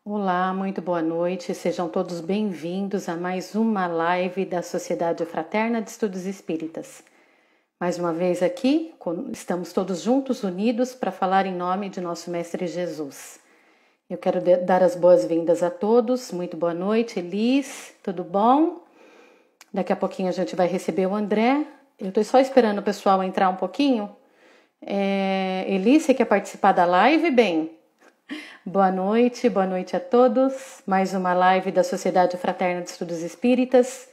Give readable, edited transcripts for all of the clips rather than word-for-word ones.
Olá, muito boa noite. Sejam todos bem-vindos a mais uma live da Sociedade Fraterna de Estudos Espíritas. Mais uma vez aqui, estamos todos juntos, unidos, para falar em nome de nosso Mestre Jesus. Eu quero dar as boas-vindas a todos. Muito boa noite, Elis, tudo bom? Daqui a pouquinho a gente vai receber o André. Eu estou só esperando o pessoal entrar um pouquinho. Elis, você quer participar da live, bem? Boa noite a todos. Mais uma live da Sociedade Fraterna de Estudos Espíritas.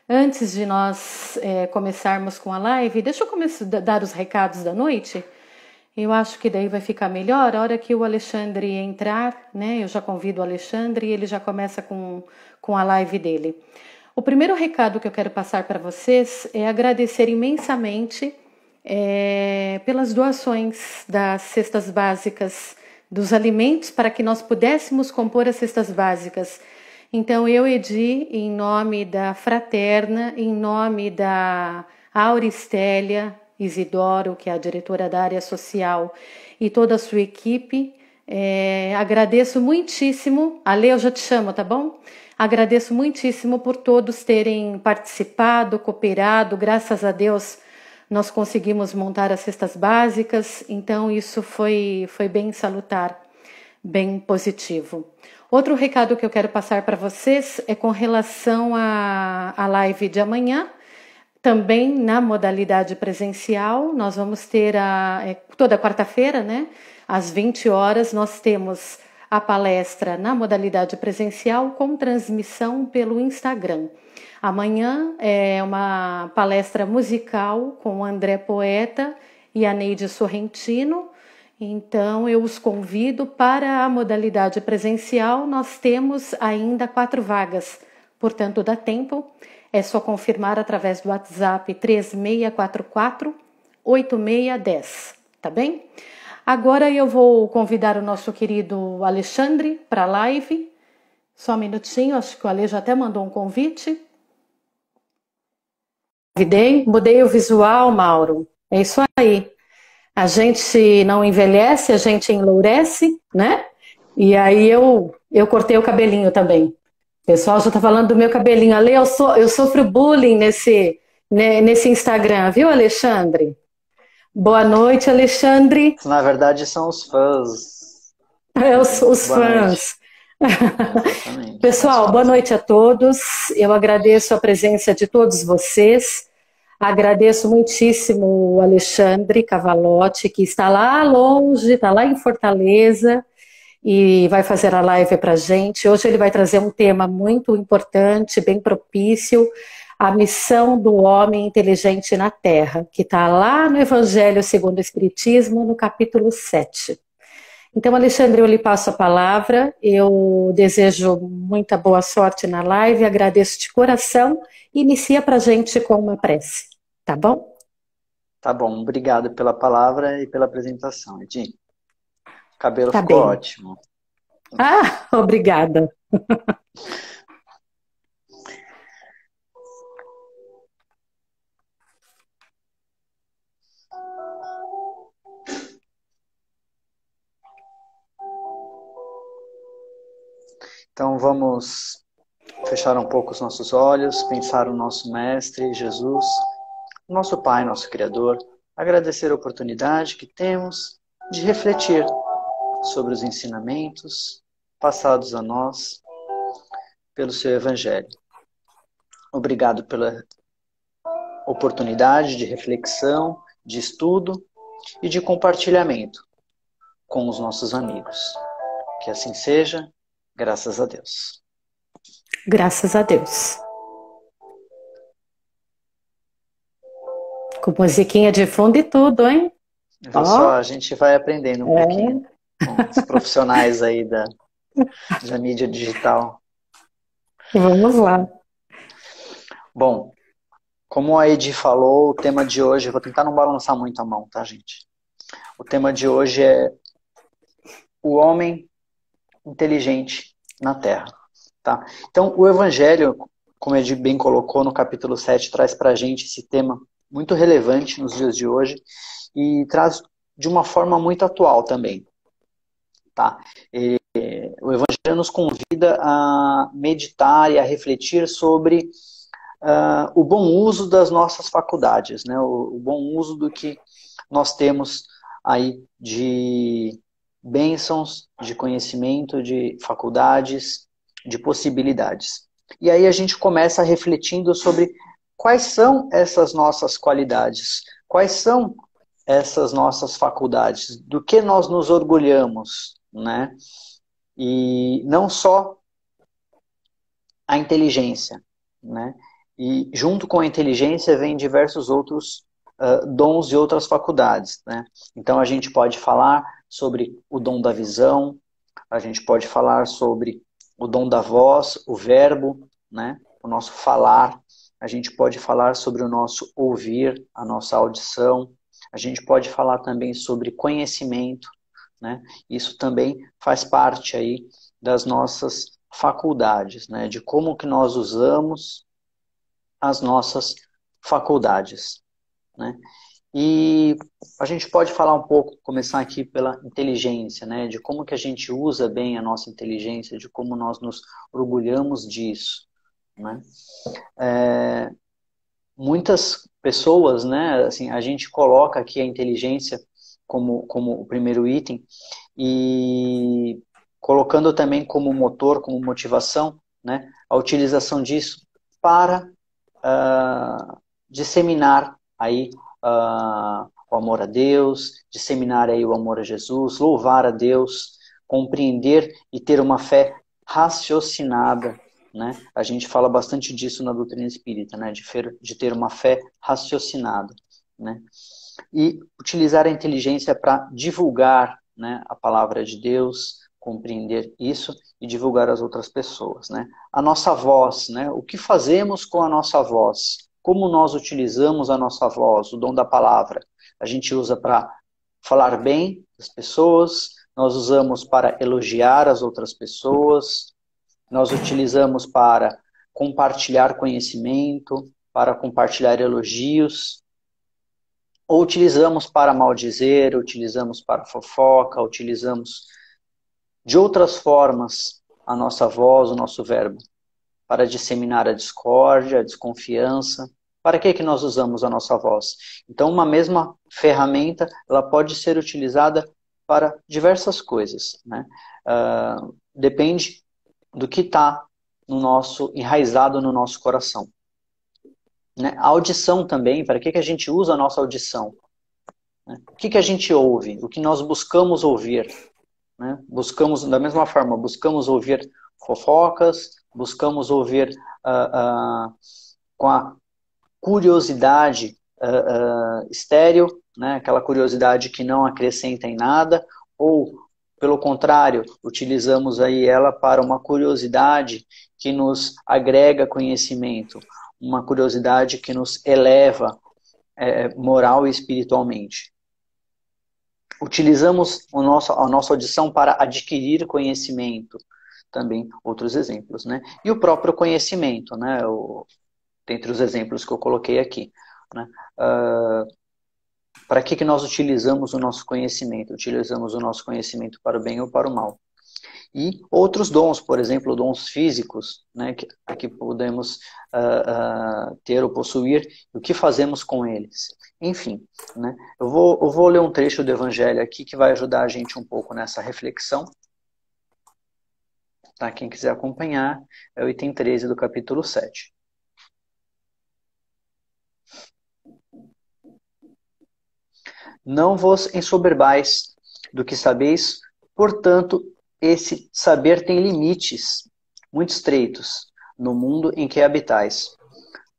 Antes de nós começarmos com a live, deixa eu dar os recados da noite. Eu acho que daí vai ficar melhor. A hora que o Alexandre entrar, né? Eu já convido o Alexandre e ele já começa com a live dele. O primeiro recado que eu quero passar para vocês é agradecer imensamente pelas doações das cestas básicas, dos alimentos para que nós pudéssemos compor as cestas básicas. Então eu, Edi, em nome da Fraterna, em nome da Auristélia Isidoro, que é a diretora da área social, e toda a sua equipe, agradeço muitíssimo. Ale, eu já te chamo, tá bom? Agradeço muitíssimo por todos terem participado, cooperado. Graças a Deus nós conseguimos montar as cestas básicas, então isso foi bem salutar, bem positivo. Outro recado que eu quero passar para vocês é com relação à live de amanhã, também na modalidade presencial. Nós vamos ter toda quarta-feira, né? Às 20 horas, nós temos a palestra na modalidade presencial com transmissão pelo Instagram. Amanhã é uma palestra musical com o André Poeta e a Neide Sorrentino. Então, eu os convido para a modalidade presencial. Nós temos ainda 4 vagas, portanto, dá tempo. É só confirmar através do WhatsApp 3644-8610, tá bem? Agora eu vou convidar o nosso querido Alexandre para a live. Só um minutinho, acho que o Ale já até mandou um convite. Mudei o visual, Mauro. É isso aí. A gente não envelhece, a gente enlourece, né? E aí eu cortei o cabelinho também. O pessoal já tá falando do meu cabelinho. Ale, eu sofro bullying nesse Instagram, viu, Alexandre? Boa noite, Alexandre. Na verdade, são os fãs. Os fãs. Exatamente. Pessoal, boa noite a todos. Eu agradeço a presença de todos vocês. Agradeço muitíssimo o Alexandre Cavalotti, que está lá longe, está lá em Fortaleza e vai fazer a live para a gente. Hoje ele vai trazer um tema muito importante, bem propício, a missão do homem inteligente na Terra, que está lá no Evangelho segundo o Espiritismo, no capítulo 7. Então, Alexandre, eu lhe passo a palavra, eu desejo muita boa sorte na live, agradeço de coração e inicia para a gente com uma prece, tá bom? Tá bom, obrigado pela palavra e pela apresentação, Edi. O cabelo Tá ficou bem. ótimo. Ah, obrigada. Então vamos fechar um pouco os nossos olhos, pensar o nosso Mestre Jesus, o nosso Pai, nosso Criador, agradecer a oportunidade que temos de refletir sobre os ensinamentos passados a nós pelo seu Evangelho. Obrigado pela oportunidade de reflexão, de estudo e de compartilhamento com os nossos amigos. Que assim seja, graças a Deus. Graças a Deus. Com musiquinha de fundo e tudo, hein? Só a gente vai aprendendo um pouquinho com os profissionais aí da mídia digital. Vamos lá. Bom, como a Edi falou, o tema de hoje, eu vou tentar não balançar muito a mão, tá, gente? O tema de hoje é o homem inteligente na Terra, tá? Então, o Evangelho, como a Edi bem colocou no capítulo 7, traz pra gente esse tema muito relevante nos dias de hoje e traz de uma forma muito atual também, tá? O Evangelho Evangelho nos convida a meditar e a refletir sobre o bom uso das nossas faculdades, né? O bom uso do que nós temos aí de bênçãos, de conhecimento, de faculdades, de possibilidades. E aí a gente começa refletindo sobre quais são essas nossas qualidades, quais são essas nossas faculdades, do que nós nos orgulhamos, né? E não só a inteligência, né? E junto com a inteligência vem diversos outros dons e outras faculdades, né? Então a gente pode falar sobre o dom da visão, a gente pode falar sobre o dom da voz, o verbo, né? O nosso falar, a gente pode falar sobre o nosso ouvir, a nossa audição, a gente pode falar também sobre conhecimento, né? Isso também faz parte aí das nossas faculdades, né? De como que nós usamos as nossas faculdades, né? E a gente pode falar um pouco, começar aqui pela inteligência, né? De como que a gente usa bem a nossa inteligência, de como nós nos orgulhamos disso, né? Muitas pessoas, né? Assim, a gente coloca aqui a inteligência como o primeiro item e colocando também como motor, como motivação, né? A utilização disso para disseminar aí o amor a Deus, disseminar aí o amor a Jesus, louvar a Deus, compreender e ter uma fé raciocinada, né? A gente fala bastante disso na doutrina espírita, né? De ter uma fé raciocinada, né? E utilizar a inteligência para divulgar, né, a palavra de Deus, compreender isso e divulgar às outras pessoas, né? A nossa voz, né? O que fazemos com a nossa voz? Como nós utilizamos a nossa voz, o dom da palavra? A gente usa para falar bem das pessoas, nós usamos para elogiar as outras pessoas, nós utilizamos para compartilhar conhecimento, para compartilhar elogios, ou utilizamos para maldizer, utilizamos para fofoca, utilizamos de outras formas a nossa voz, o nosso verbo, para disseminar a discórdia, a desconfiança. Para que nós usamos a nossa voz? Então, uma mesma ferramenta, ela pode ser utilizada para diversas coisas, né? Depende do que está enraizado no nosso coração, né? A audição também, para que a gente usa a nossa audição? Né? O que a gente ouve? O que nós buscamos ouvir? Né? Buscamos, da mesma forma, buscamos ouvir fofocas, buscamos ouvir com a curiosidade estéril, né? Aquela curiosidade que não acrescenta em nada, ou, pelo contrário, utilizamos aí ela para uma curiosidade que nos agrega conhecimento, uma curiosidade que nos eleva moral e espiritualmente. Utilizamos a nossa audição para adquirir conhecimento, também outros exemplos, né? E o próprio conhecimento, né? Dentre os exemplos que eu coloquei aqui, né? Para que nós utilizamos o nosso conhecimento? Utilizamos o nosso conhecimento para o bem ou para o mal? E outros dons, por exemplo, dons físicos, né, que podemos ter ou possuir, o que fazemos com eles. Enfim, né, eu vou ler um trecho do Evangelho aqui que vai ajudar a gente um pouco nessa reflexão. Tá? Quem quiser acompanhar, é o item 13 do capítulo 7. Não vos ensoberbais do que sabeis, portanto, esse saber tem limites muito estreitos no mundo em que habitais.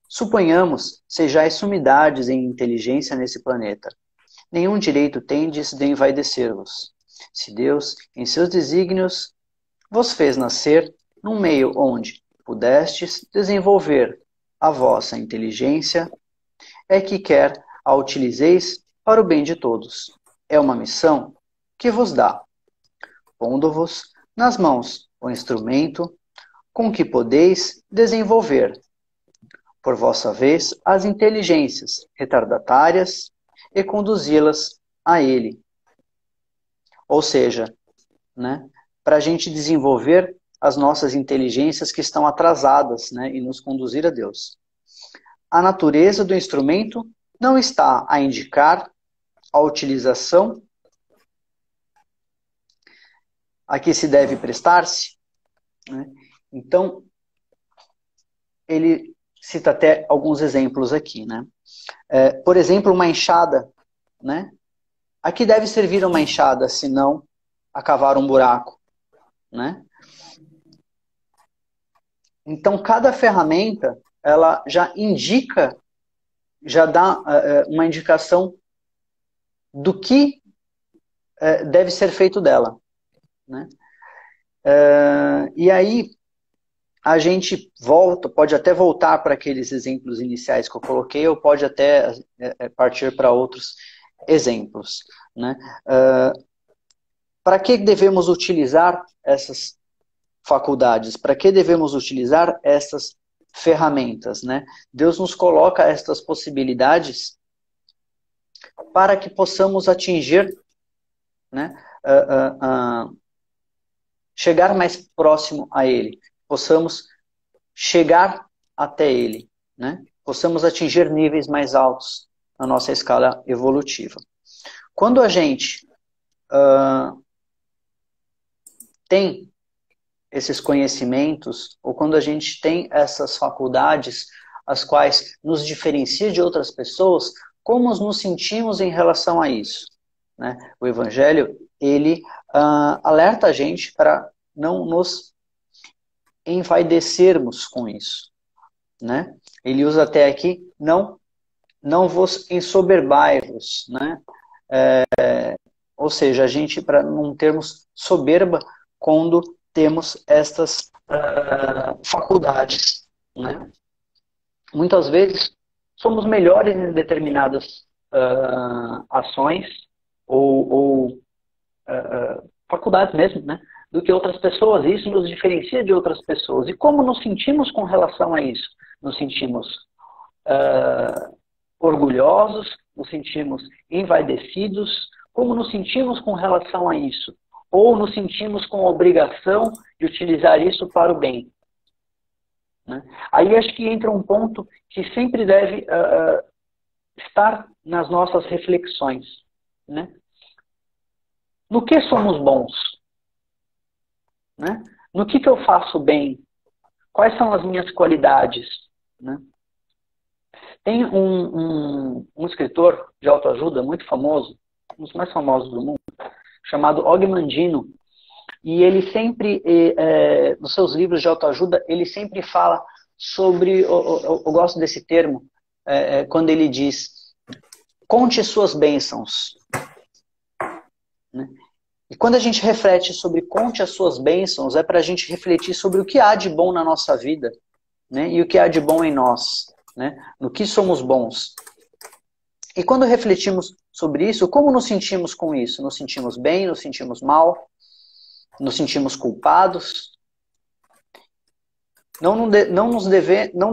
Suponhamos sejais sumidades em inteligência nesse planeta. Nenhum direito tendes de envaidecer-vos. Se Deus, em seus desígnios, vos fez nascer num meio onde pudestes desenvolver a vossa inteligência, é que quer a utilizeis para o bem de todos. É uma missão que vos dá, pondo-vos nas mãos o instrumento com que podeis desenvolver, por vossa vez, as inteligências retardatárias e conduzi-las a ele. Ou seja, né, para a gente desenvolver as nossas inteligências que estão atrasadas, né, e nos conduzir a Deus. A natureza do instrumento não está a indicar a utilização a que se deve prestar-se, né? Então, ele cita até alguns exemplos aqui, né? Por exemplo, uma enxada, né? A que deve servir uma enxada, se não a cavar um buraco, né? Então, cada ferramenta, ela já indica, já dá uma indicação do que deve ser feito dela, né? E aí, a gente pode até voltar para aqueles exemplos iniciais que eu coloquei, ou pode até partir para outros exemplos, né? Para que devemos utilizar essas faculdades? Para que devemos utilizar essas ferramentas, né? Deus nos coloca estas possibilidades para que possamos atingir, né? Chegar mais próximo a Ele, possamos chegar até Ele, né? Possamos atingir níveis mais altos na nossa escala evolutiva. Quando a gente tem esses conhecimentos, ou quando a gente tem essas faculdades, as quais nos diferencia de outras pessoas, como nos sentimos em relação a isso, né? O Evangelho, ele alerta a gente para não nos envaidecermos com isso, né? Ele usa até aqui, não vos ensoberbai-vos, né? Ou seja, a gente, para não termos soberba quando temos estas faculdades, né? Muitas vezes somos melhores em determinadas ações ou faculdades mesmo, né, do que outras pessoas. Isso nos diferencia de outras pessoas. E como nos sentimos com relação a isso? Nos sentimos orgulhosos, nos sentimos envaidecidos. Como nos sentimos com relação a isso? Ou nos sentimos com a obrigação de utilizar isso para o bem? Né? Aí acho que entra um ponto que sempre deve estar nas nossas reflexões, né? No que somos bons? Né? No que eu faço bem? Quais são as minhas qualidades? Né? Tem um escritor de autoajuda muito famoso, um dos mais famosos do mundo, chamado Og Mandino, e ele sempre, nos seus livros de autoajuda, ele sempre fala sobre, eu gosto desse termo, quando ele diz, conte suas bênçãos. Né? E quando a gente reflete sobre conte as suas bênçãos, é para a gente refletir sobre o que há de bom na nossa vida, né? E o que há de bom em nós, né? No que somos bons. E quando refletimos sobre isso, como nos sentimos com isso? Nos sentimos bem, nos sentimos mal, nos sentimos culpados? Não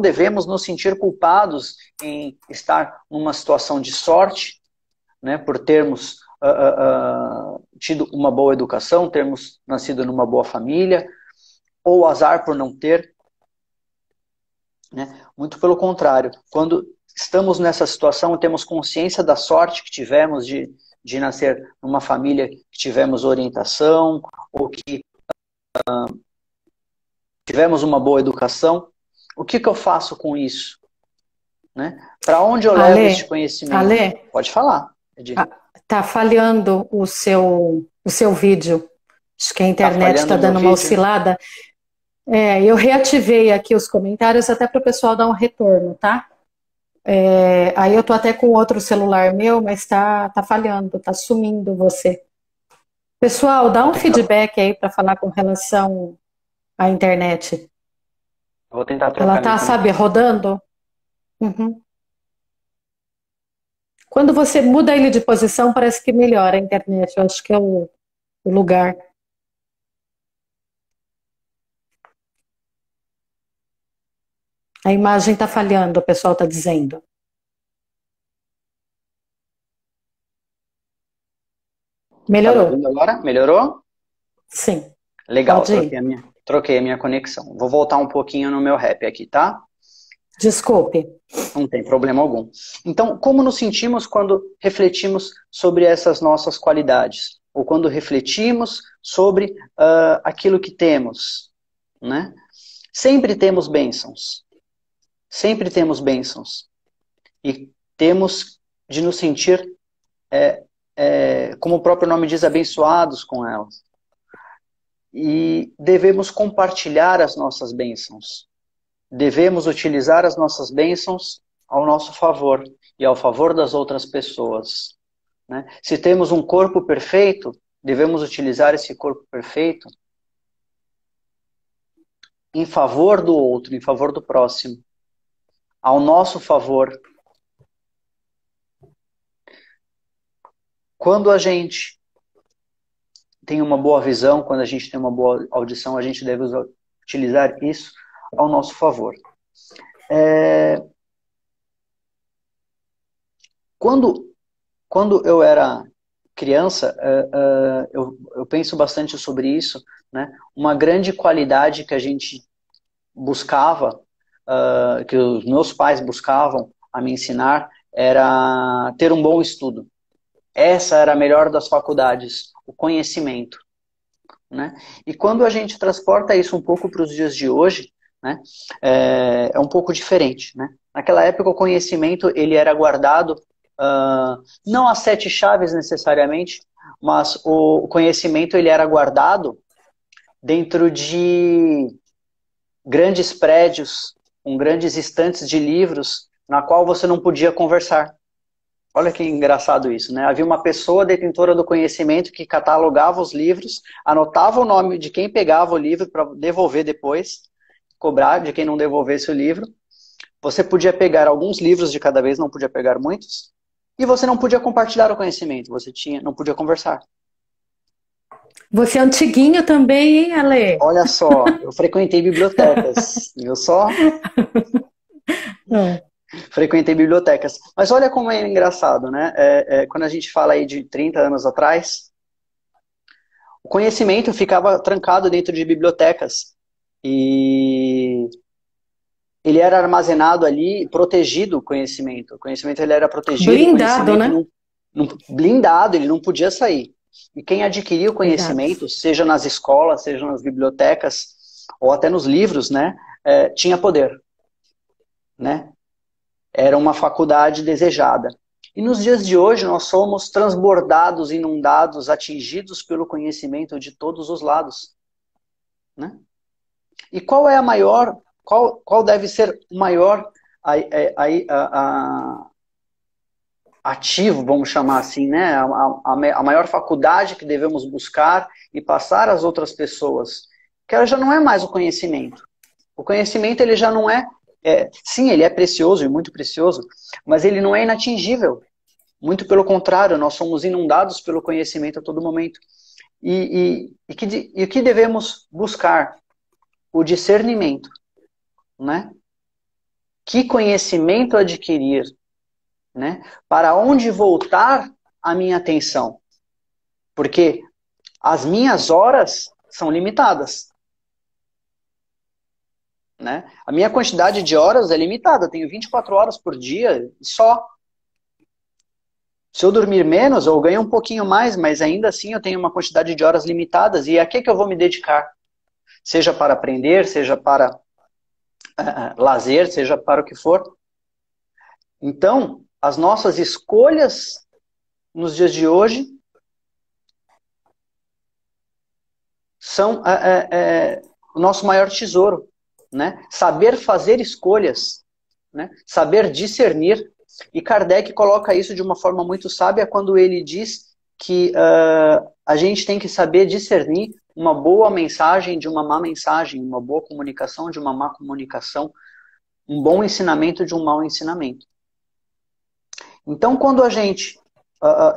devemos nos sentir culpados em estar numa situação de sorte, né, por termos tido uma boa educação, termos nascido numa boa família, ou azar por não ter. Né? Muito pelo contrário, quando estamos nessa situação, temos consciência da sorte que tivemos de nascer numa família que tivemos orientação, ou que tivemos uma boa educação, o que eu faço com isso? Né? Para onde eu levo este conhecimento? Ale, pode falar, Edir. Tá falhando o seu vídeo. Acho que a internet está dando uma oscilada. Eu reativei aqui os comentários até para o pessoal dar um retorno, tá? Aí eu tô até com outro celular meu, mas tá falhando, tá sumindo você. Pessoal, dá um feedback aí para falar com relação à internet. Vou tentar trocar. Ela tá, sabe, rodando? Uhum. Quando você muda ele de posição, parece que melhora a internet. Eu acho que é o lugar. A imagem está falhando, o pessoal está dizendo. Melhorou. Tá ouvindo agora? Melhorou? Sim. Legal, Troquei a minha conexão. Vou voltar um pouquinho no meu rap aqui, tá? Desculpe. Não tem problema algum. Então, como nos sentimos quando refletimos sobre essas nossas qualidades? Ou quando refletimos sobre aquilo que temos, né? Sempre temos bênçãos. Sempre temos bênçãos. E temos de nos sentir, como o próprio nome diz, abençoados com elas. E devemos compartilhar as nossas bênçãos. Devemos utilizar as nossas bênçãos ao nosso favor e ao favor das outras pessoas, né? Se temos um corpo perfeito, devemos utilizar esse corpo perfeito em favor do outro, em favor do próximo, ao nosso favor. Quando a gente tem uma boa visão, quando a gente tem uma boa audição, a gente deve utilizar isso ao nosso favor. Quando eu era criança, eu penso bastante sobre isso, né? Uma grande qualidade que a gente buscava, que os meus pais buscavam a me ensinar, era ter um bom estudo. Essa era a melhor das faculdades, o conhecimento, né? E quando a gente transporta isso um pouco para os dias de hoje, né, é um pouco diferente, né? Naquela época o conhecimento ele era guardado, não as 7 chaves necessariamente, mas o conhecimento ele era guardado dentro de grandes prédios, com grandes estantes de livros, na qual você não podia conversar. Olha que engraçado isso, né? Havia uma pessoa detentora do conhecimento que catalogava os livros, anotava o nome de quem pegava o livro para devolver depois, cobrar de quem não devolvesse o livro. Você podia pegar alguns livros de cada vez, não podia pegar muitos, e você não podia compartilhar o conhecimento, não podia conversar. Você é antiguinho também, hein, Ale? Olha só, eu frequentei bibliotecas, viu só? Frequentei bibliotecas. Mas olha como é engraçado, né? Quando a gente fala aí de 30 anos atrás, o conhecimento ficava trancado dentro de bibliotecas. E ele era armazenado ali, protegido o conhecimento. O conhecimento ele era protegido. Blindado, né? Blindado, ele não podia sair. E quem adquiria o conhecimento, seja nas escolas, seja nas bibliotecas, ou até nos livros, né? Tinha poder, né? Era uma faculdade desejada. E nos dias de hoje nós somos transbordados, inundados, atingidos pelo conhecimento de todos os lados, né? E qual é a maior, qual deve ser o maior ativo, vamos chamar assim, né? A maior faculdade que devemos buscar e passar às outras pessoas? Que ela já não é mais o conhecimento. O conhecimento ele já não sim, ele é precioso e muito precioso, mas ele não é inatingível. Muito pelo contrário, nós somos inundados pelo conhecimento a todo momento. E o que devemos buscar? O discernimento, né? Que conhecimento adquirir, né? Para onde voltar a minha atenção? Porque as minhas horas são limitadas, né? A minha quantidade de horas é limitada, eu tenho 24 horas por dia só. Se eu dormir menos, eu ganho um pouquinho mais, mas ainda assim eu tenho uma quantidade de horas limitadas. E a que eu vou me dedicar? Seja para aprender, seja para lazer, seja para o que for. Então, as nossas escolhas nos dias de hoje são o nosso maior tesouro, né? Saber fazer escolhas, né? Saber discernir. E Kardec coloca isso de uma forma muito sábia quando ele diz que a gente tem que saber discernir uma boa mensagem de uma má mensagem, uma boa comunicação de uma má comunicação, um bom ensinamento de um mau ensinamento. Então, quando a gente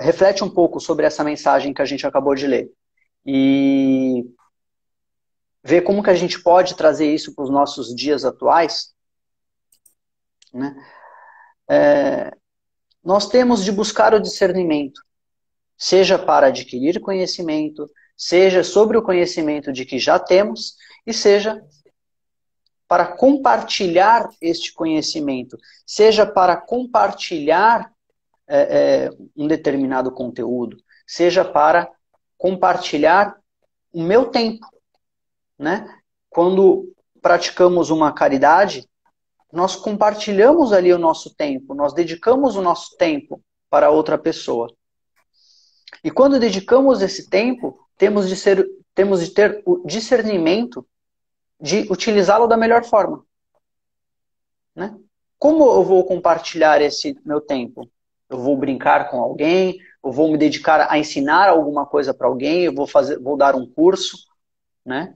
reflete um pouco sobre essa mensagem que a gente acabou de ler e vê como que a gente pode trazer isso para os nossos dias atuais, né? Nós temos de buscar o discernimento, seja para adquirir conhecimento, seja sobre o conhecimento de que já temos, e seja para compartilhar este conhecimento, seja para compartilhar um determinado conteúdo, seja para compartilhar o meu tempo, né? Quando praticamos uma caridade, nós compartilhamos ali o nosso tempo, nós dedicamos o nosso tempo para outra pessoa. E quando dedicamos esse tempo, temos de ter o discernimento de utilizá-lo da melhor forma, né? Como eu vou compartilhar esse meu tempo? Eu vou brincar com alguém, eu vou me dedicar a ensinar alguma coisa para alguém, eu vou dar um curso, né?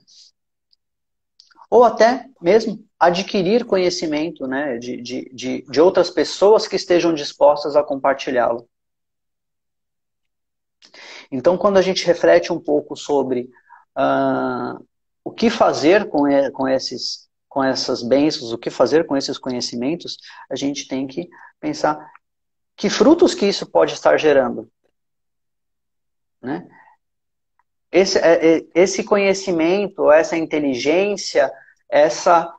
Ou até mesmo adquirir conhecimento, né, de outras pessoas que estejam dispostas a compartilhá-lo. Então, quando a gente reflete um pouco sobre o que fazer com essas bênçãos, o que fazer com esses conhecimentos, a gente tem que pensar que frutos que isso pode estar gerando, né? Esse conhecimento, essa inteligência, essa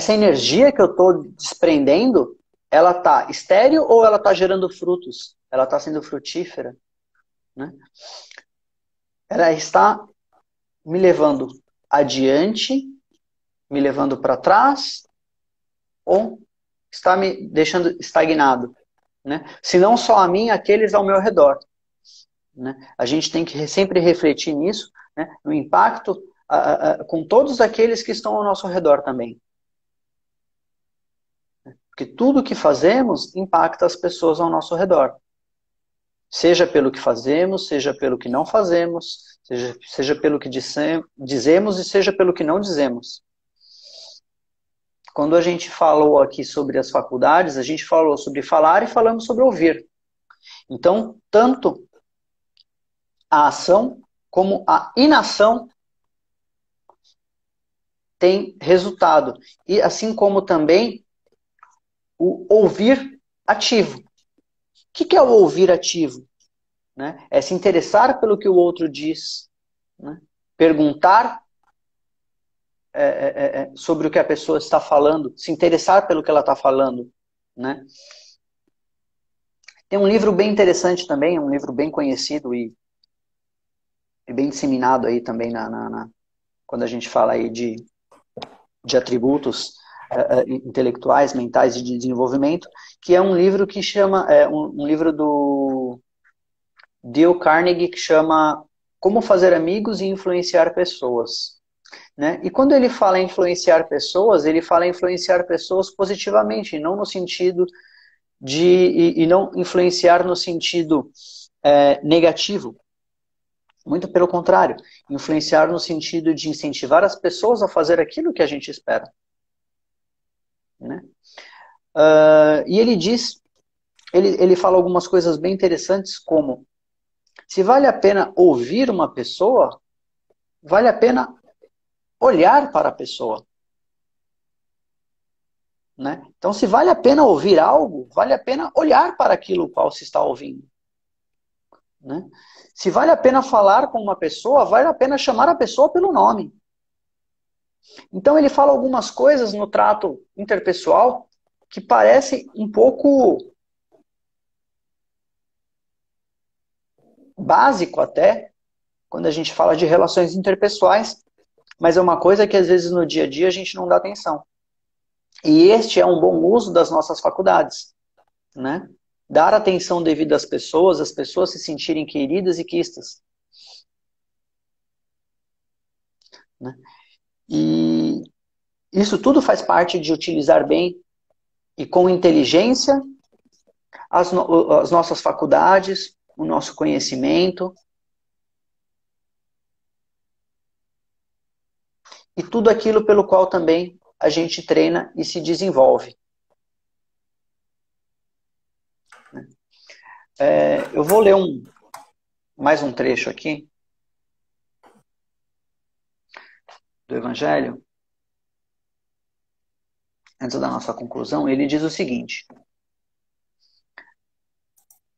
energia que eu estou desprendendo, ela está estéril ou ela está gerando frutos? Ela está sendo frutífera, né? Ela está me levando adiante, me levando para trás, ou está me deixando estagnado, né? Se não só a mim, aqueles ao meu redor, né? A gente tem que sempre refletir nisso, né? No impacto com todos aqueles que estão ao nosso redor também. Porque tudo que fazemos impacta as pessoas ao nosso redor. Seja pelo que fazemos, seja pelo que não fazemos, seja pelo que dizemos e seja pelo que não dizemos. Quando a gente falou aqui sobre as faculdades, a gente falou sobre falar e falamos sobre ouvir. Então, tanto a ação como a inação tem resultado. E assim como também o ouvir ativo. O que é o ouvir ativo? Né? É se interessar pelo que o outro diz, né? Perguntar sobre o que a pessoa está falando, se interessar pelo que ela está falando, né? Tem um livro bem interessante também, um livro bem conhecido e bem disseminado aí também quando a gente fala aí de atributos intelectuais, mentais e de desenvolvimento, que é um livro que chama, um livro do Dale Carnegie, que chama Como Fazer Amigos e Influenciar Pessoas. Né? E quando ele fala em influenciar pessoas, ele fala em influenciar pessoas positivamente, não no sentido e não influenciar no sentido negativo. Muito pelo contrário, influenciar no sentido de incentivar as pessoas a fazer aquilo que a gente espera. Né? E ele diz, ele fala algumas coisas bem interessantes, como se vale a pena ouvir uma pessoa, vale a pena olhar para a pessoa. Né? Então, se vale a pena ouvir algo, vale a pena olhar para aquilo qual se está ouvindo. Né? Se vale a pena falar com uma pessoa, vale a pena chamar a pessoa pelo nome. Então, ele fala algumas coisas no trato interpessoal que parece um pouco básico até, quando a gente fala de relações interpessoais, mas é uma coisa que às vezes no dia a dia a gente não dá atenção. E este é um bom uso das nossas faculdades, né? Dar atenção devida às pessoas, as pessoas se sentirem queridas e quistas. Né? E isso tudo faz parte de utilizar bem e com inteligência as nossas faculdades, o nosso conhecimento e tudo aquilo pelo qual também a gente treina e se desenvolve. Eu vou ler mais um trecho aqui do Evangelho, antes da nossa conclusão. Ele diz o seguinte: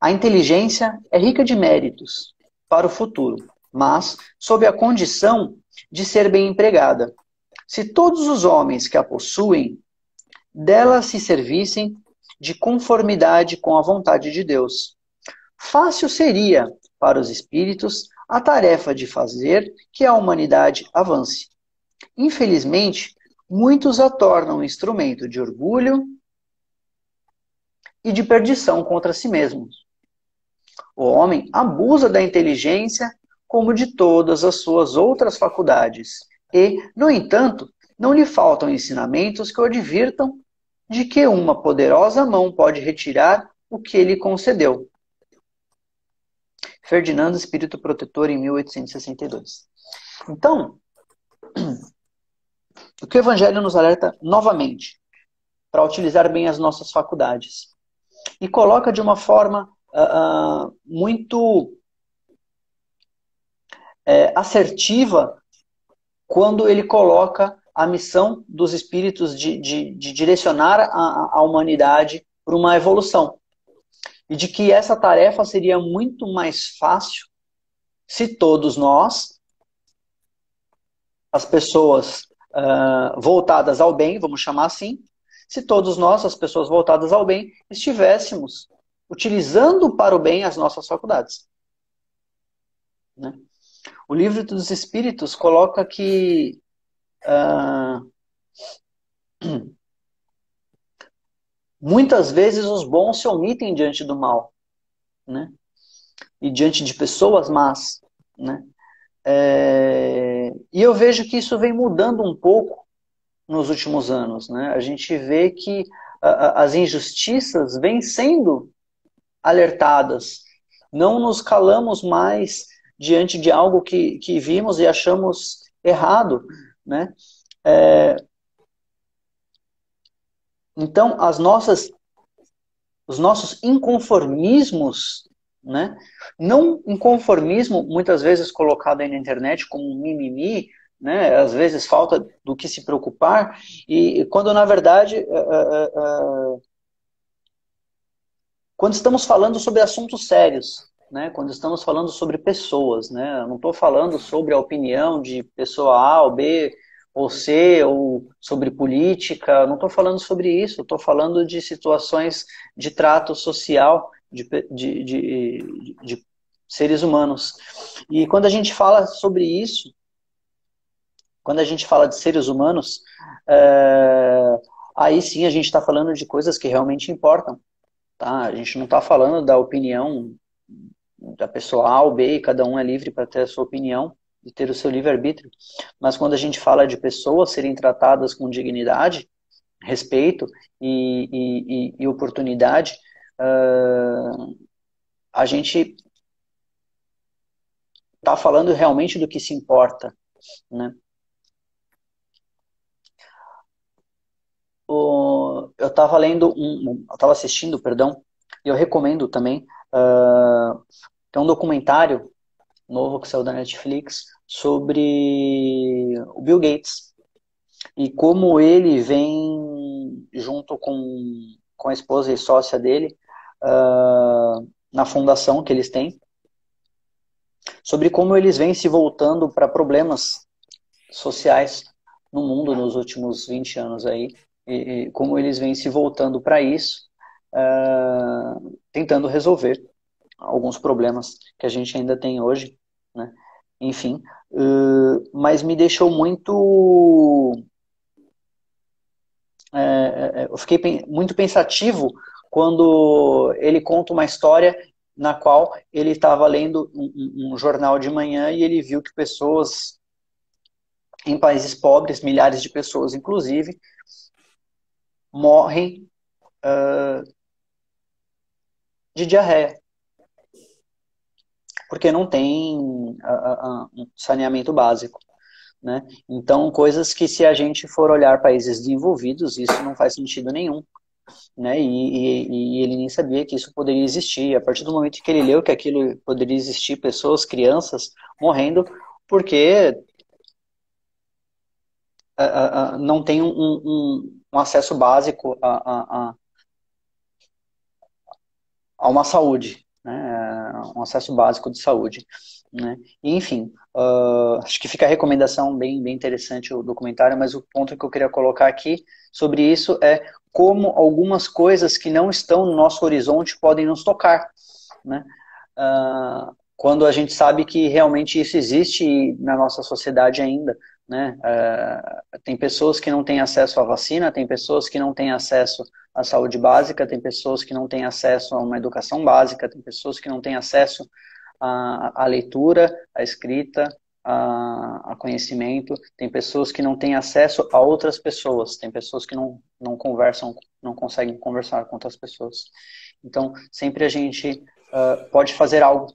a inteligência é rica de méritos para o futuro, mas sob a condição de ser bem empregada. Se todos os homens que a possuem dela se servissem de conformidade com a vontade de Deus, fácil seria para os espíritos a tarefa de fazer que a humanidade avance. Infelizmente, muitos a tornam um instrumento de orgulho e de perdição contra si mesmos. O homem abusa da inteligência como de todas as suas outras faculdades e, no entanto, não lhe faltam ensinamentos que o advirtam de que uma poderosa mão pode retirar o que ele concedeu. Ferdinando, Espírito Protetor, em 1862. Então, o que o Evangelho nos alerta novamente para utilizar bem as nossas faculdades. E coloca de uma forma muito assertiva quando ele coloca a missão dos espíritos de direcionar a humanidade para uma evolução. E de que essa tarefa seria muito mais fácil se todos nós, as pessoas voltadas ao bem, vamos chamar assim, se todos nós, as pessoas voltadas ao bem, estivéssemos utilizando para o bem as nossas faculdades. Né? O Livro dos Espíritos coloca que muitas vezes os bons se omitem diante do mal, né? E diante de pessoas más, né? E eu vejo que isso vem mudando um pouco nos últimos anos, né? A gente vê que as injustiças vêm sendo alertadas. Não nos calamos mais diante de algo que vimos e achamos errado, né? Então, os nossos inconformismos, né? Não inconformismo, muitas vezes colocado aí na internet como um mimimi, né? Às vezes falta do que se preocupar, e quando na verdade, quando estamos falando sobre assuntos sérios, né? Quando estamos falando sobre pessoas, né? Eu não estou falando sobre a opinião de pessoa A ou B, ou C, ou sobre política, não estou falando sobre isso, estou falando de situações de trato social de seres humanos. E quando a gente fala sobre isso, quando a gente fala de seres humanos, aí sim a gente está falando de coisas que realmente importam. Tá? A gente não está falando da opinião da pessoa A ou B, e cada um é livre para ter a sua opinião e ter o seu livre-arbítrio. Mas quando a gente fala de pessoas serem tratadas com dignidade, respeito e oportunidade, a gente está falando realmente do que se importa, né? Eu estava assistindo, perdão, e eu recomendo também, tem um documentário novo que saiu da Netflix sobre o Bill Gates e como ele vem junto com a esposa e sócia dele na fundação que eles têm, sobre como eles vêm se voltando para problemas sociais no mundo nos últimos 20 anos aí, e como eles vêm se voltando para isso, tentando resolver alguns problemas que a gente ainda tem hoje, né? Enfim, mas me deixou muito... eu fiquei muito pensativo quando ele conta uma história na qual ele estava lendo um jornal de manhã e ele viu que pessoas em países pobres, milhares de pessoas inclusive, morrem de diarreia, porque não tem um saneamento básico, né? Então, coisas que se a gente for olhar países desenvolvidos, isso não faz sentido nenhum, né? E ele nem sabia que isso poderia existir. A partir do momento que ele leu que aquilo poderia existir, pessoas, crianças morrendo, porque não tem um acesso básico a uma saúde, né? Um acesso básico de saúde. né? E, enfim, acho que fica a recomendação bem interessante o documentário, mas o ponto que eu queria colocar aqui sobre isso é como algumas coisas que não estão no nosso horizonte podem nos tocar, né? Quando a gente sabe que realmente isso existe na nossa sociedade ainda, né? Tem pessoas que não têm acesso à vacina, tem pessoas que não têm acesso à saúde básica, tem pessoas que não têm acesso a uma educação básica, tem pessoas que não têm acesso à leitura, à escrita, a conhecimento, tem pessoas que não têm acesso a outras pessoas, tem pessoas que não conversam, não conseguem conversar com outras pessoas. Então, sempre a gente pode fazer algo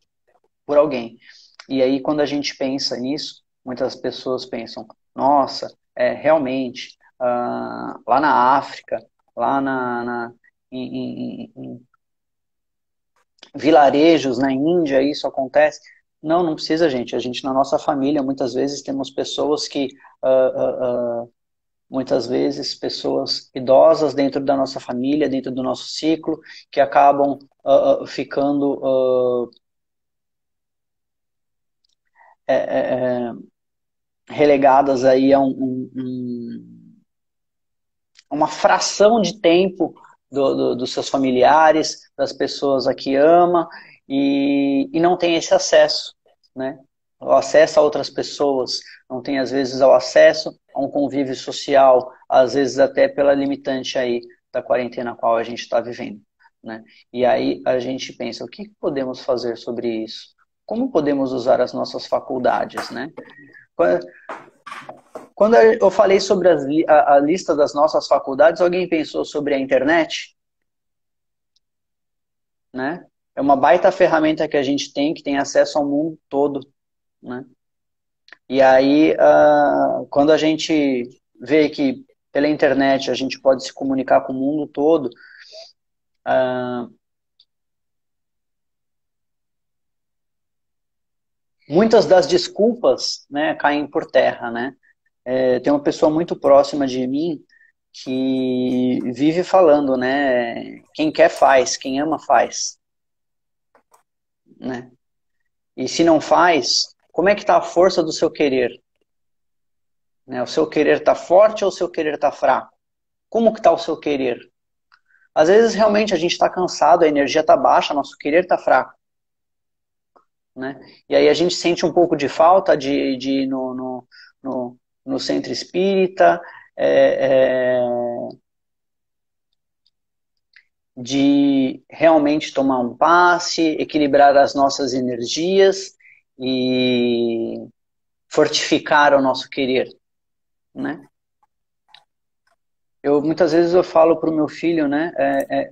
por alguém. E aí, quando a gente pensa nisso, muitas pessoas pensam, nossa, realmente, lá na África, lá em vilarejos na Índia, isso acontece. Não precisa, gente. A gente, na nossa família, muitas vezes temos pessoas que, muitas vezes, pessoas idosas dentro da nossa família, dentro do nosso ciclo, que acabam ficando relegadas aí a uma fração de tempo dos seus familiares, das pessoas a que ama, e não tem esse acesso, né? O acesso a outras pessoas, não tem às vezes o acesso a um convívio social, às vezes até pela limitante aí da quarentena a qual a gente está vivendo, né? E aí a gente pensa, o que podemos fazer sobre isso? Como podemos usar as nossas faculdades, né? Quando eu falei sobre a lista das nossas faculdades, alguém pensou sobre a internet? Né? É uma baita ferramenta que a gente tem, que tem acesso ao mundo todo. Né? E aí, quando a gente vê que pela internet a gente pode se comunicar com o mundo todo, muitas das desculpas, né, caem por terra. Né? Tem uma pessoa muito próxima de mim que vive falando, né? Quem quer faz, quem ama faz. Né? E se não faz, como é que está a força do seu querer? Né? O seu querer está forte ou o seu querer está fraco? Como que está o seu querer? Às vezes realmente a gente está cansado, a energia está baixa, nosso querer está fraco. Né? E aí a gente sente um pouco de falta de ir no centro espírita, de realmente tomar um passe, equilibrar as nossas energias e fortificar o nosso querer. Né? Muitas vezes eu falo para o meu filho, né,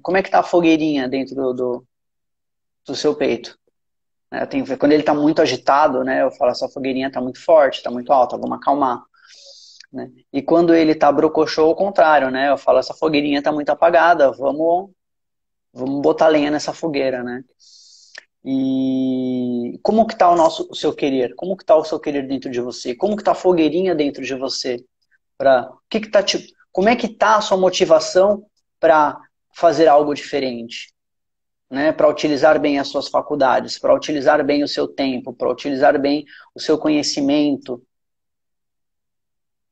como é que está a fogueirinha dentro do seu peito? Quando ele está muito agitado, né, eu falo, essa fogueirinha está muito forte, está muito alta, vamos acalmar. Né? E quando ele está brocochô, ao contrário, né, eu falo, essa fogueirinha está muito apagada, vamos botar lenha nessa fogueira. Né? E como que está o seu querer? Como que está o seu querer dentro de você? Como que está a fogueirinha dentro de você? Como é que está a sua motivação para fazer algo diferente? Né? Para utilizar bem as suas faculdades, para utilizar bem o seu tempo, para utilizar bem o seu conhecimento.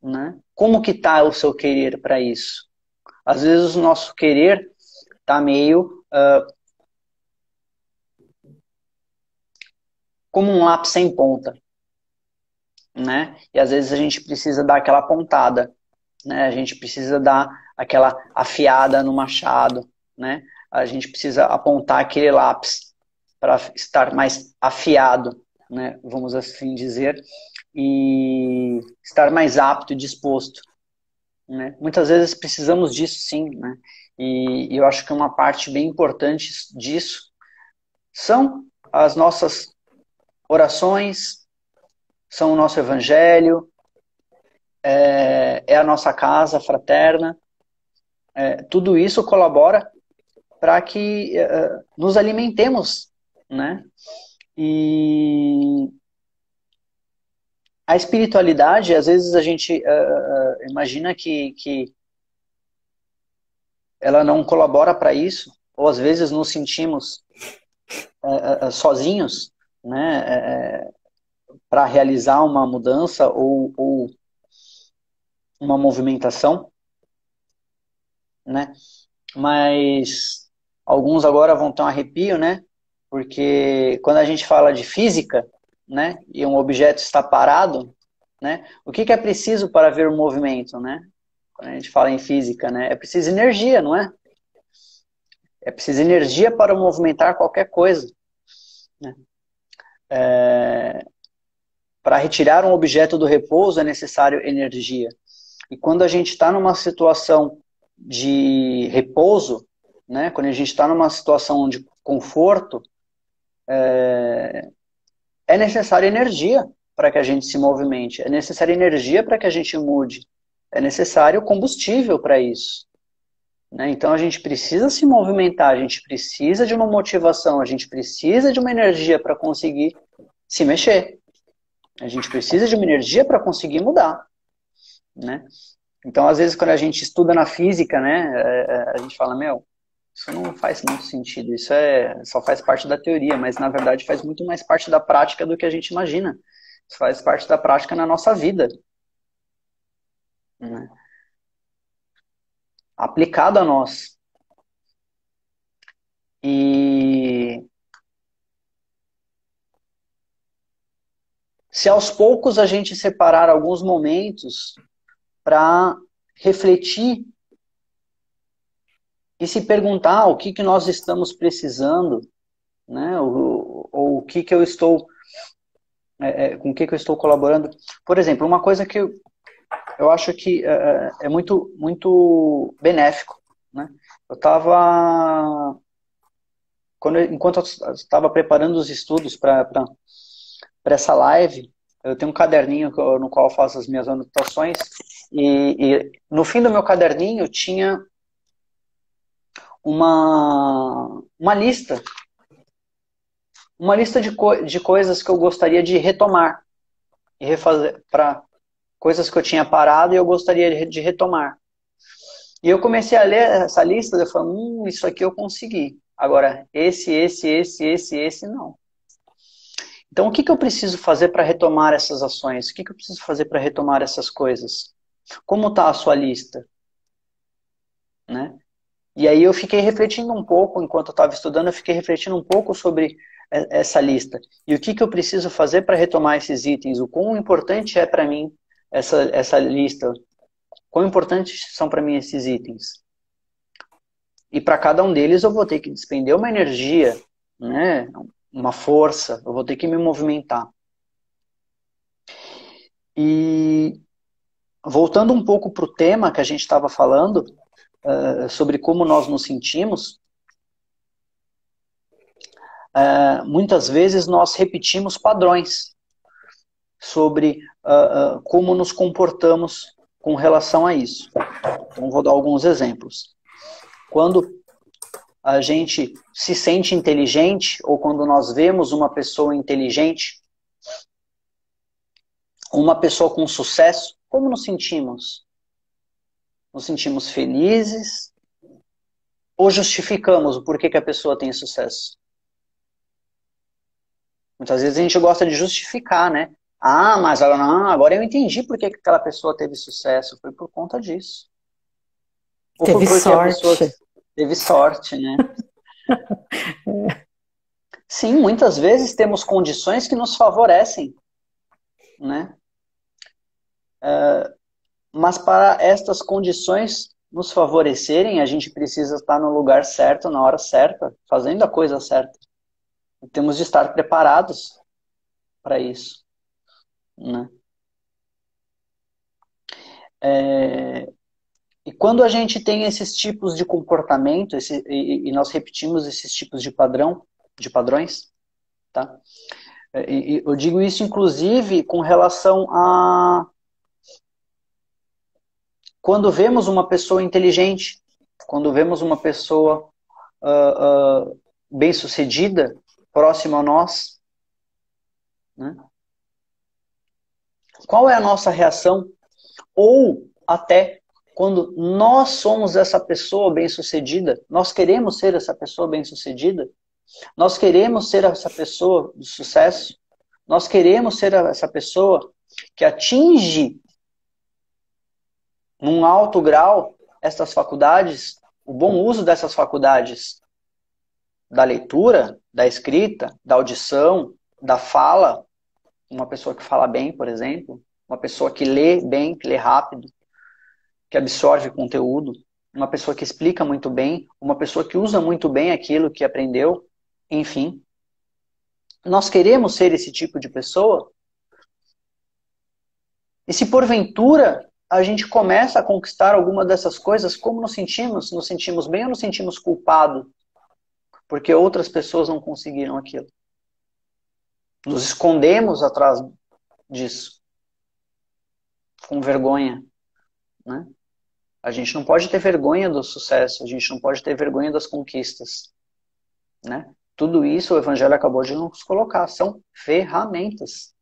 Né? Como que está o seu querer para isso? Às vezes o nosso querer está meio como um lápis sem ponta. Né? E às vezes a gente precisa dar aquela pontada. Né? A gente precisa dar aquela afiada no machado. Né? A gente precisa apontar aquele lápis para estar mais afiado, né? Vamos assim dizer, e estar mais apto e disposto. Né? Muitas vezes precisamos disso, sim. Né? E eu acho que uma parte bem importante disso são as nossas orações, são o nosso evangelho, é a nossa casa fraterna. Tudo isso colabora para que nos alimentemos, né? E a espiritualidade, às vezes a gente imagina que ela não colabora para isso, ou às vezes nos sentimos sozinhos, né? para realizar uma mudança ou uma movimentação, né? Mas alguns agora vão ter um arrepio, né? Porque quando a gente fala de física, né, e um objeto está parado, né, o que é preciso para ver o movimento, né? Quando a gente fala em física, né, é preciso energia, não é? É preciso energia para movimentar qualquer coisa, né? Para retirar um objeto do repouso é necessário energia. E quando a gente está numa situação de repouso, né, quando a gente está numa situação de conforto, é necessária energia para que a gente se movimente, é necessária energia para que a gente mude, é necessário combustível para isso, né? Então a gente precisa se movimentar, a gente precisa de uma motivação, a gente precisa de uma energia para conseguir se mexer, a gente precisa de uma energia para conseguir mudar, né? Então às vezes quando a gente estuda na física, né, a gente fala, meu, isso não faz muito sentido, isso só faz parte da teoria, mas na verdade faz muito mais parte da prática do que a gente imagina. Isso faz parte da prática na nossa vida, né? Aplicado a nós. E se aos poucos a gente separar alguns momentos para refletir e se perguntar o que nós estamos precisando, né? Ou o que eu estou com o que eu estou colaborando. Por exemplo, uma coisa que eu acho que é muito, muito benéfico, né? Eu estava, enquanto eu estava preparando os estudos para essa live, eu tenho um caderninho no qual eu faço as minhas anotações, e no fim do meu caderninho tinha uma lista de coisas que eu gostaria de retomar e refazer, para coisas que eu tinha parado e eu gostaria de retomar. E eu comecei a ler essa lista e eu falei, isso aqui eu consegui. Agora, esse não. Então, o que eu preciso fazer para retomar essas ações? O que eu preciso fazer para retomar essas coisas? Como está a sua lista? Né? E aí eu fiquei refletindo um pouco, enquanto eu estava estudando, eu fiquei refletindo um pouco sobre essa lista. E o que eu preciso fazer para retomar esses itens? O quão importante é para mim essa lista? Quão importantes são para mim esses itens? E para cada um deles eu vou ter que despender uma energia, né? Uma força, eu vou ter que me movimentar. E voltando um pouco para o tema que a gente estava falando, sobre como nós nos sentimos, muitas vezes nós repetimos padrões sobre como nos comportamos com relação a isso. Então, vou dar alguns exemplos. Quando a gente se sente inteligente, ou quando nós vemos uma pessoa inteligente, uma pessoa com sucesso, como nos sentimos? Nos sentimos felizes? Ou justificamos o porquê que a pessoa tem sucesso? Muitas vezes a gente gosta de justificar, né? Ah, mas agora eu entendi por que aquela pessoa teve sucesso. Foi por conta disso. Ou teve foi porque sorte. A pessoa teve sorte, né? Sim, muitas vezes temos condições que nos favorecem, né? Mas para estas condições nos favorecerem, a gente precisa estar no lugar certo, na hora certa, fazendo a coisa certa. E temos de estar preparados para isso, né? E quando a gente tem esses tipos de comportamento, e nós repetimos esses tipos de padrões, tá? E eu digo isso, inclusive, com relação a quando vemos uma pessoa inteligente, quando vemos uma pessoa bem-sucedida, próxima a nós, né? Qual é a nossa reação? Ou até quando nós somos essa pessoa bem-sucedida, nós queremos ser essa pessoa bem-sucedida, nós queremos ser essa pessoa de sucesso, Nós queremos ser essa pessoa que atinge num alto grau essas faculdades, o bom uso dessas faculdades da leitura, da escrita, da audição, da fala, uma pessoa que fala bem, por exemplo, uma pessoa que lê bem, que lê rápido, que absorve conteúdo, uma pessoa que explica muito bem, uma pessoa que usa muito bem aquilo que aprendeu, enfim. Nós queremos ser esse tipo de pessoa? E se porventura a gente começa a conquistar alguma dessas coisas, como nos sentimos? Nos sentimos bem ou nos sentimos culpados? Porque outras pessoas não conseguiram aquilo. Nos escondemos atrás disso, com vergonha, né? A gente não pode ter vergonha do sucesso, a gente não pode ter vergonha das conquistas, né? Tudo isso o Evangelho acabou de nos colocar, são ferramentas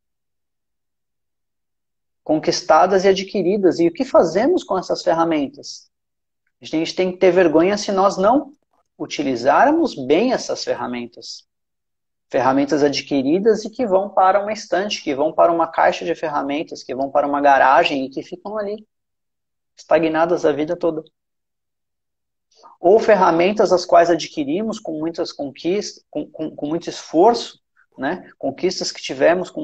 conquistadas e adquiridas. E o que fazemos com essas ferramentas? A gente tem que ter vergonha se nós não utilizarmos bem essas ferramentas. Ferramentas adquiridas e que vão para uma estante, que vão para uma caixa de ferramentas, que vão para uma garagem e que ficam ali, estagnadas a vida toda. Ou ferramentas as quais adquirimos com muitas conquistas, com muito esforço, né? Conquistas que tivemos com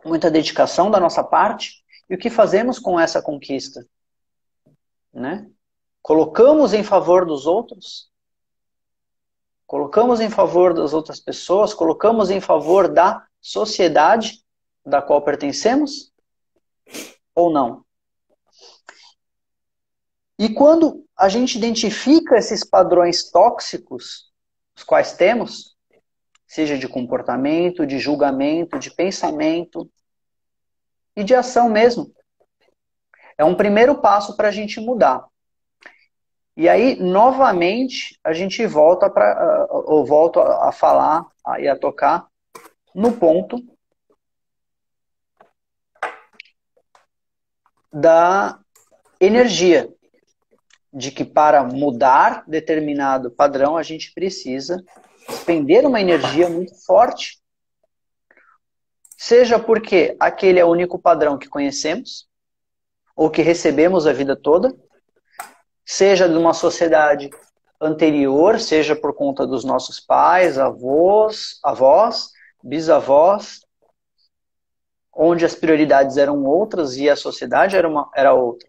muita dedicação da nossa parte. E o que fazemos com essa conquista? Né? Colocamos em favor dos outros? Colocamos em favor das outras pessoas? Colocamos em favor da sociedade da qual pertencemos? Ou não? E quando a gente identifica esses padrões tóxicos, os quais temos, seja de comportamento, de julgamento, de pensamento e de ação mesmo, é um primeiro passo para a gente mudar. E aí, novamente, a gente volto a falar e a tocar no ponto da energia. De que para mudar determinado padrão, a gente precisa expender uma energia muito forte. Seja porque aquele é o único padrão que conhecemos, ou que recebemos a vida toda, seja de uma sociedade anterior, seja por conta dos nossos pais, avós, bisavós, onde as prioridades eram outras e a sociedade era outra.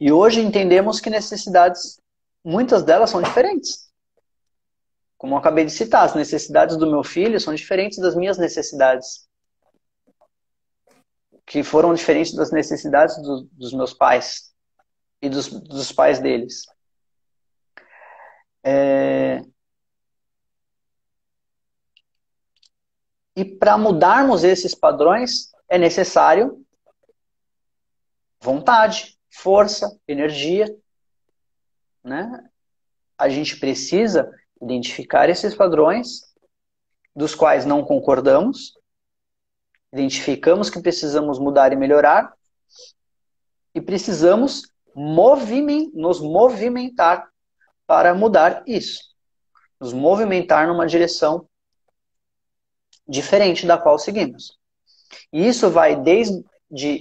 E hoje entendemos que necessidades, muitas delas são diferentes. Como eu acabei de citar, as necessidades do meu filho são diferentes das minhas necessidades. Que foram diferentes das necessidades dos meus pais e dos pais deles. E para mudarmos esses padrões, é necessário vontade, força, energia, né? A gente precisa identificar esses padrões dos quais não concordamos, identificamos que precisamos mudar e melhorar e precisamos nos movimentar para mudar isso. Nos movimentar numa direção diferente da qual seguimos. E isso vai desde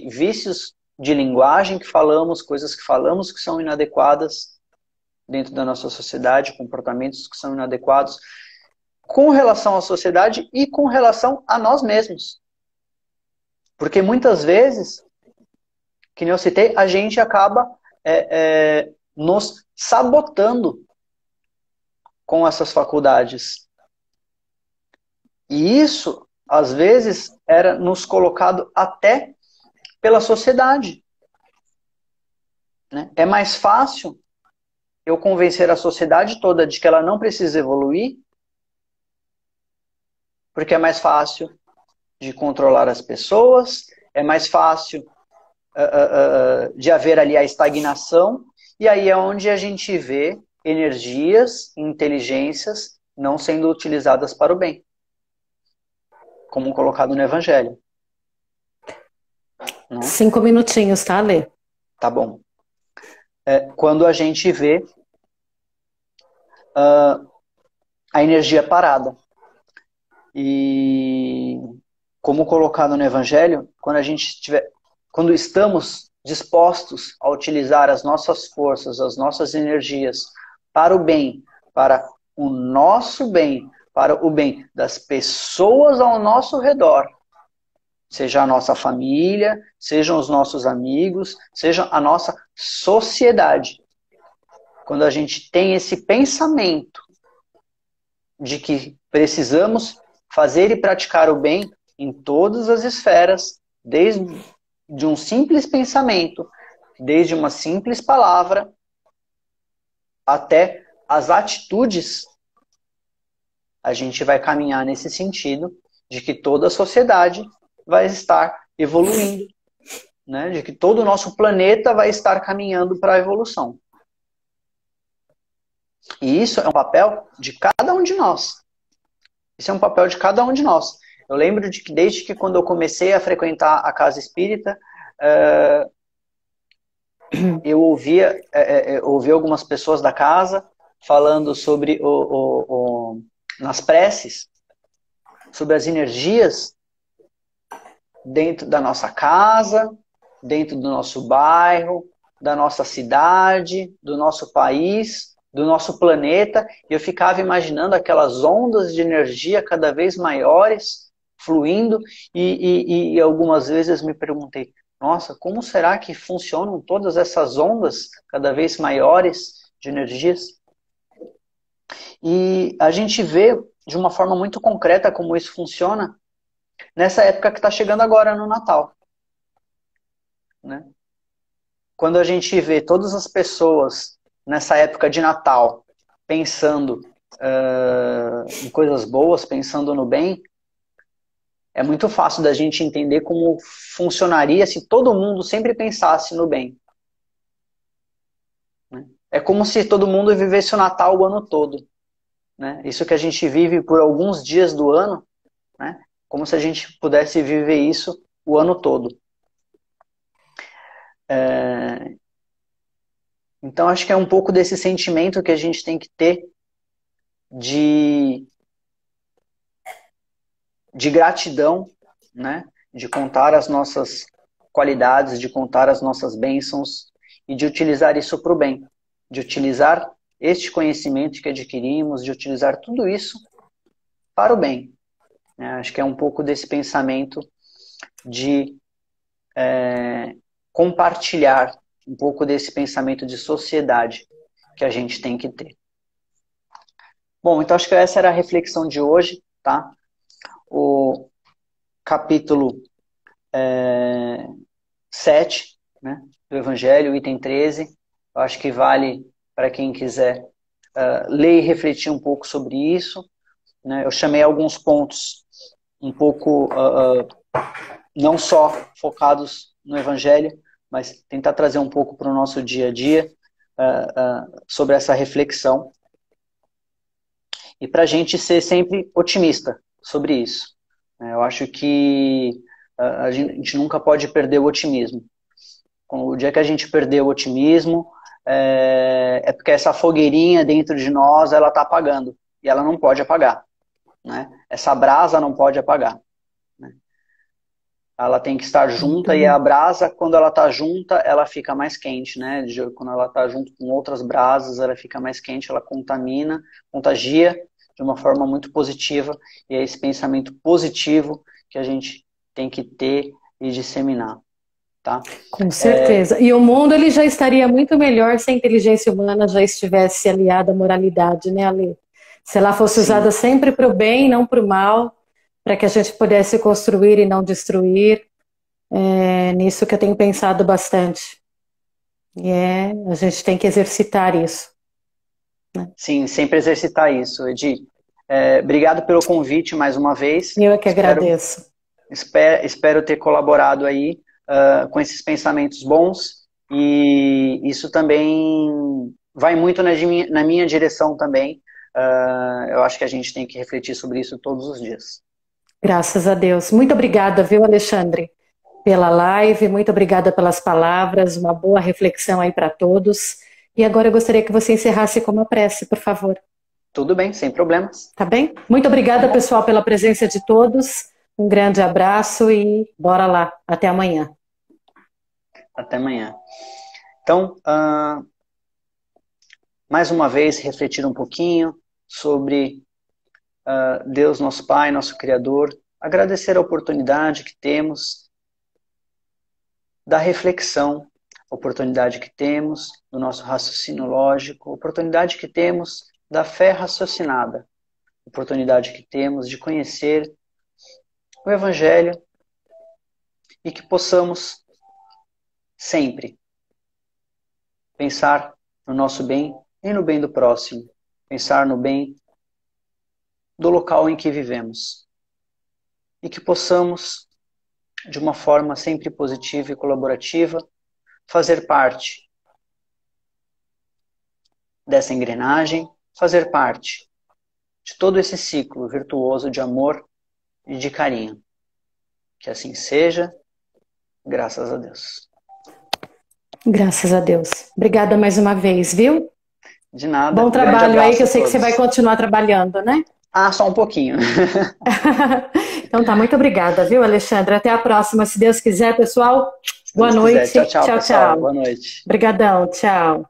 vícios de linguagem que falamos, coisas que falamos que são inadequadas dentro da nossa sociedade, comportamentos que são inadequados, com relação à sociedade e com relação a nós mesmos. Porque muitas vezes, que nem eu citei, a gente acaba nos sabotando com essas faculdades. E isso, às vezes, era nos colocado até pela sociedade. Né? É mais fácil eu convencer a sociedade toda de que ela não precisa evoluir, porque é mais fácil de controlar as pessoas, é mais fácil de haver ali a estagnação, e aí é onde a gente vê energias, inteligências não sendo utilizadas para o bem, como colocado no Evangelho. Não? 5 minutinhos, tá, Lê? Tá bom. Quando a gente vê a energia parada. E como colocado no Evangelho, quando estamos dispostos a utilizar as nossas forças, as nossas energias para o bem, para o nosso bem, para o bem das pessoas ao nosso redor, seja a nossa família, sejam os nossos amigos, seja a nossa sociedade. Quando a gente tem esse pensamento de que precisamos fazer e praticar o bem em todas as esferas, desde de um simples pensamento, desde uma simples palavra, até as atitudes, a gente vai caminhar nesse sentido de que toda a sociedade vai estar evoluindo, né? De que todo o nosso planeta vai estar caminhando para a evolução. E isso é um papel de cada um de nós. Isso é um papel de cada um de nós. Eu lembro de que desde que quando eu comecei a frequentar a casa espírita, eu ouvi algumas pessoas da casa falando sobre nas preces, sobre as energias dentro da nossa casa, dentro do nosso bairro, da nossa cidade, do nosso país, do nosso planeta, e eu ficava imaginando aquelas ondas de energia cada vez maiores fluindo, e algumas vezes me perguntei, nossa, como será que funcionam todas essas ondas cada vez maiores de energias? E a gente vê de uma forma muito concreta como isso funciona nessa época que está chegando agora no Natal, né? Quando a gente vê todas as pessoas nessa época de Natal pensando em coisas boas, pensando no bem, é muito fácil da gente entender como funcionaria se todo mundo sempre pensasse no bem. É como se todo mundo vivesse o Natal o ano todo, né? Isso que a gente vive por alguns dias do ano, né? Como se a gente pudesse viver isso o ano todo. Então acho que é um pouco desse sentimento que a gente tem que ter de gratidão, né? De contar as nossas qualidades, de contar as nossas bênçãos e de utilizar isso para o bem, de utilizar este conhecimento que adquirimos, de utilizar tudo isso para o bem. Acho que é um pouco desse pensamento de compartilhar, um pouco desse pensamento de sociedade que a gente tem que ter. Bom, então acho que essa era a reflexão de hoje, tá? O capítulo 7, né, do Evangelho, item 13, eu acho que vale para quem quiser ler e refletir um pouco sobre isso, né? Eu chamei alguns pontos um pouco não só focados no Evangelho, mas tentar trazer um pouco para o nosso dia a dia sobre essa reflexão e para a gente ser sempre otimista sobre isso. Eu acho que a gente nunca pode perder o otimismo. O dia que a gente perder o otimismo, é porque essa fogueirinha dentro de nós, ela está apagando. E ela não pode apagar, né? Essa brasa não pode apagar, né? Ela tem que estar junta, e a brasa, quando ela está junta, ela fica mais quente, né? Quando ela está junto com outras brasas, ela fica mais quente, ela contagia de uma forma muito positiva, e é esse pensamento positivo que a gente tem que ter e disseminar, tá? Com certeza. E o mundo ele já estaria muito melhor se a inteligência humana já estivesse aliada à moralidade, né, Ale? Se ela fosse usada sempre para o bem e não para o mal, para que a gente pudesse construir e não destruir. É nisso que eu tenho pensado bastante. E a gente tem que exercitar isso, né? Sim, sempre exercitar isso, Edi. Obrigado pelo convite mais uma vez. Eu é que agradeço. Espero ter colaborado aí com esses pensamentos bons, e isso também vai muito na minha direção também. Eu acho que a gente tem que refletir sobre isso todos os dias. Graças a Deus. Muito obrigada, viu, Alexandre, pela live, muito obrigada pelas palavras, uma boa reflexão aí para todos. E agora eu gostaria que você encerrasse com uma prece, por favor. Tudo bem, sem problemas. Tá bem? Muito obrigada, pessoal, pela presença de todos. Um grande abraço e bora lá. Até amanhã. Até amanhã. Então, mais uma vez, refletir um pouquinho sobre Deus, nosso Pai, nosso Criador. Agradecer a oportunidade que temos da reflexão, a oportunidade que temos do nosso raciocínio lógico, a oportunidade que temos da fé raciocinada, a oportunidade que temos de conhecer o Evangelho e que possamos sempre pensar no nosso bem e no bem do próximo, pensar no bem do local em que vivemos e que possamos, de uma forma sempre positiva e colaborativa, fazer parte dessa engrenagem, fazer parte de todo esse ciclo virtuoso de amor e de carinho. Que assim seja, graças a Deus. Graças a Deus. Obrigada mais uma vez, viu? De nada. Bom trabalho aí, que eu sei que você vai continuar trabalhando, né? Só um pouquinho. Então tá, muito obrigada, viu, Alexandre? Até a próxima, se Deus quiser, pessoal. Boa noite. Tchau, pessoal. Boa noite. Obrigadão, tchau.